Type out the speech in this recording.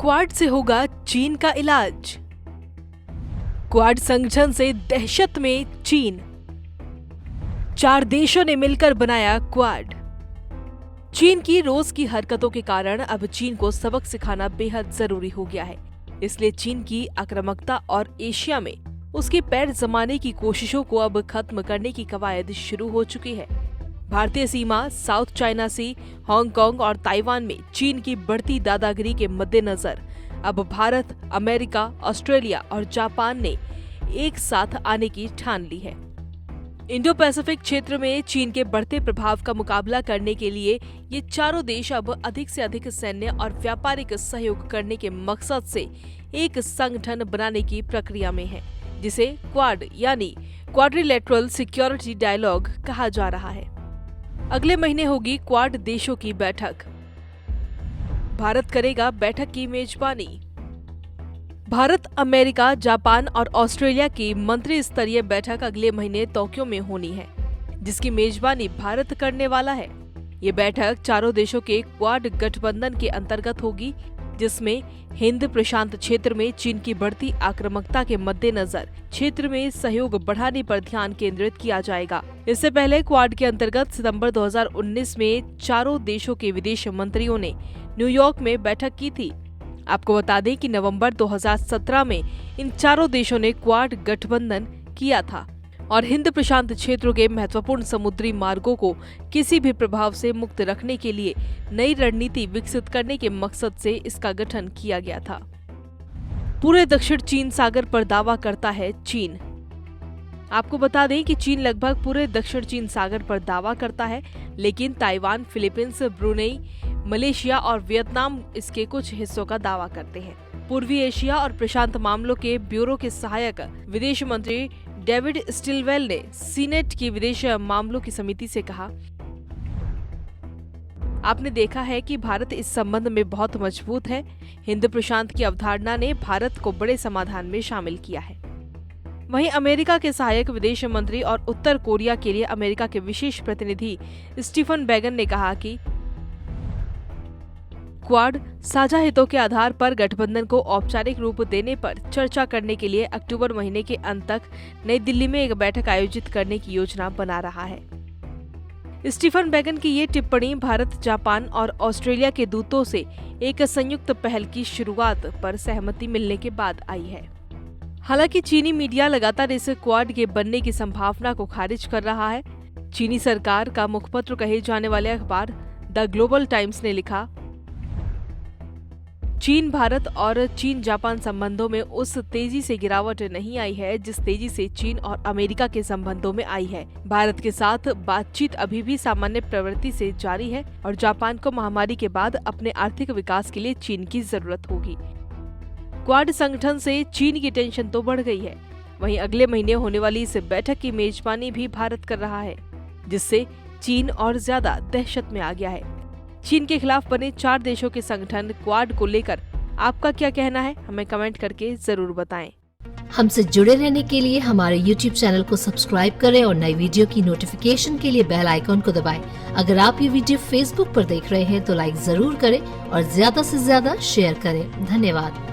Quad से होगा चीन का इलाज। क्वाड संगठन से दहशत में चीन। 4 देशों ने मिलकर बनाया क्वाड। चीन की रोज की हरकतों के कारण अब चीन को सबक सिखाना बेहद जरूरी हो गया है। इसलिए चीन की आक्रामकता और एशिया में उसके पैर जमाने की कोशिशों को अब खत्म करने की कवायद शुरू हो चुकी है। भारतीय सीमा, साउथ चाइना सी, हांगकांग और ताइवान में चीन की बढ़ती दादागिरी के मद्देनजर अब भारत, अमेरिका, ऑस्ट्रेलिया और जापान ने एक साथ आने की ठान ली है। इंडो पैसिफिक क्षेत्र में चीन के बढ़ते प्रभाव का मुकाबला करने के लिए ये चारों देश अब अधिक से अधिक सैन्य और व्यापारिक सहयोग करने के मकसद से एक संगठन बनाने की प्रक्रिया में है, जिसे क्वाड यानी क्वाड्रिलेटरल सिक्योरिटी डायलॉग कहा जा रहा है। अगले महीने होगी क्वाड देशों की बैठक। भारत करेगा बैठक की मेजबानी। भारत, अमेरिका, जापान और ऑस्ट्रेलिया की मंत्री स्तरीय बैठक अगले महीने टोक्यो में होनी है, जिसकी मेजबानी भारत करने वाला है। ये बैठक चारों देशों के क्वाड गठबंधन के अंतर्गत होगी, जिसमें हिंद प्रशांत क्षेत्र में चीन की बढ़ती आक्रामकता के मद्देनजर क्षेत्र में सहयोग बढ़ाने पर ध्यान केंद्रित किया जाएगा। इससे पहले क्वाड के अंतर्गत सितंबर 2019 में चारों देशों के विदेश मंत्रियों ने न्यूयॉर्क में बैठक की थी। आपको बता दें कि नवंबर 2017 में इन चारों देशों ने क्वाड गठबंधन किया था और हिंद प्रशांत क्षेत्रों के महत्वपूर्ण समुद्री मार्गों को किसी भी प्रभाव से मुक्त रखने के लिए नई रणनीति विकसित करने के मकसद से इसका गठन किया गया था। पूरे दक्षिण चीन सागर पर दावा करता है चीन। आपको बता दें कि चीन लगभग पूरे दक्षिण चीन सागर पर दावा करता है, लेकिन ताइवान, फिलीपींस, ब्रुनेई, मलेशिया और वियतनाम इसके कुछ हिस्सों का दावा करते हैं। पूर्वी एशिया और प्रशांत मामलों के ब्यूरो के सहायक विदेश मंत्री डेविड स्टिलवेल ने सीनेट की विदेश मामलों की समिति से कहा, आपने देखा है कि भारत इस संबंध में बहुत मजबूत है। हिंद प्रशांत की अवधारणा ने भारत को बड़े समाधान में शामिल किया है। वहीं अमेरिका के सहायक विदेश मंत्री और उत्तर कोरिया के लिए अमेरिका के विशेष प्रतिनिधि स्टीफन बैगन ने कहा कि क्वाड साझा हितों के आधार पर गठबंधन को औपचारिक रूप देने पर चर्चा करने के लिए अक्टूबर महीने के अंत तक नई दिल्ली में एक बैठक आयोजित करने की योजना बना रहा है। स्टीफन बैगन की ये टिप्पणी भारत, जापान और ऑस्ट्रेलिया के दूतों से एक संयुक्त पहल की शुरुआत पर सहमति मिलने के बाद आई है। हालांकि चीनी मीडिया लगातार इस क्वाड के बनने की संभावना को खारिज कर रहा है। चीनी सरकार का मुखपत्र कहे जाने वाले अखबार द ग्लोबल टाइम्स ने लिखा, चीन भारत और चीन जापान संबंधों में उस तेजी से गिरावट नहीं आई है जिस तेजी से चीन और अमेरिका के संबंधों में आई है। भारत के साथ बातचीत अभी भी सामान्य प्रवृत्ति से जारी है और जापान को महामारी के बाद अपने आर्थिक विकास के लिए चीन की जरूरत होगी। क्वाड संगठन से चीन की टेंशन तो बढ़ गई है, वहीं अगले महीने होने वाली इस बैठक की मेजबानी भी भारत कर रहा है, जिससे चीन और ज्यादा दहशत में आ गया है। चीन के खिलाफ बने 4 देशों के संगठन क्वाड को लेकर आपका क्या कहना है, हमें कमेंट करके जरूर बताएं। हमसे जुड़े रहने के लिए हमारे YouTube चैनल को सब्सक्राइब करें और नई वीडियो की नोटिफिकेशन के लिए बेल आइकॉन को दबाएं। अगर आप ये वीडियो Facebook पर देख रहे हैं तो लाइक जरूर करें और ज्यादा से ज्यादा शेयर करें। धन्यवाद।